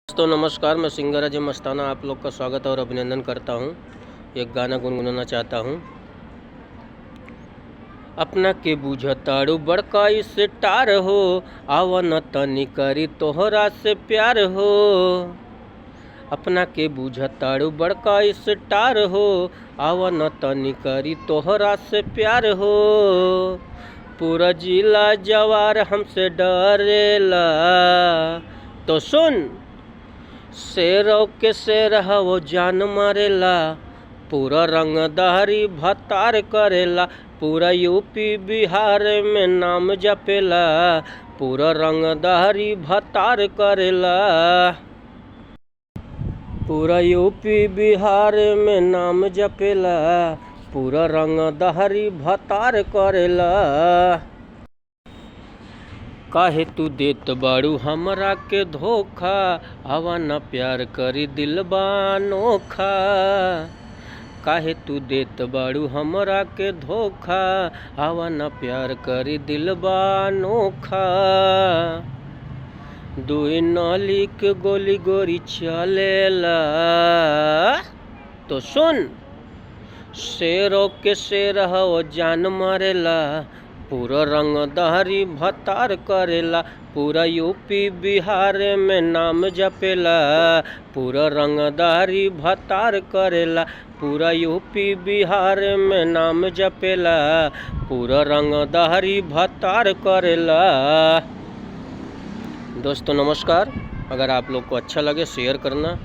दोस्तों नमस्कार, मैं सिंगर अजय मस्ताना आप लोग का स्वागत और अभिनंदन करता हूँ। एक गाना गुनगुनाना चाहता हूँ। अपना के बुझताड़ू बड़का स्टार हो, आवन तनी करी तोहरा से प्यार हो। अपना के बुझताड़ू बड़का स्टार हो, आवन तनी करी तोहरा से प्यार हो। पूरा जिला जवार हमसे डरेला, तो सुन शेरों के शेर वो जान मारेला। पूरा रंगदारी भतार करेला, पूरा यूपी बिहार में नाम जपेला। पूरा रंगदारी भतार करेला, पूरा यूपी बिहार में नाम जपेला। पूरा रंगदारी भतार करेला। काहे तू देत बाड़ू हमरा के धोखा, आवा न प्यार करी दिलबा अनोखा। काहे तू देत बाड़ू हमरा के धोखा, आवा न प्यार करी दिलबा अनोखा। दुई नाली के गोली गोरी चलेला, तो सुन शेरों के शेर हो जान मारेला। पूरा रंगदारी भतार करेला, पूरा यूपी बिहार में नाम जपेला। पूरा रंगदारी भतार करेला, पूरा यूपी बिहार में नाम जपेला। पूरा रंगदारी भतार करेला। दोस्तों नमस्कार, अगर आप लोग को अच्छा लगे शेयर करना,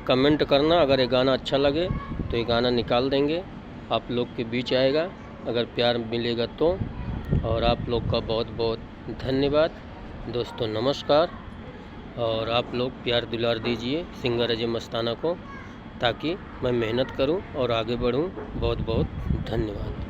कमेंट करना। अगर ये गाना अच्छा लगे तो ये गाना निकाल देंगे, आप लोग के बीच आएगा अगर प्यार मिलेगा तो। और आप लोग का बहुत बहुत धन्यवाद। दोस्तों नमस्कार, और आप लोग प्यार दुलार दीजिए सिंगर अजय मस्ताना को, ताकि मैं मेहनत करूं और आगे बढ़ूं। बहुत बहुत धन्यवाद।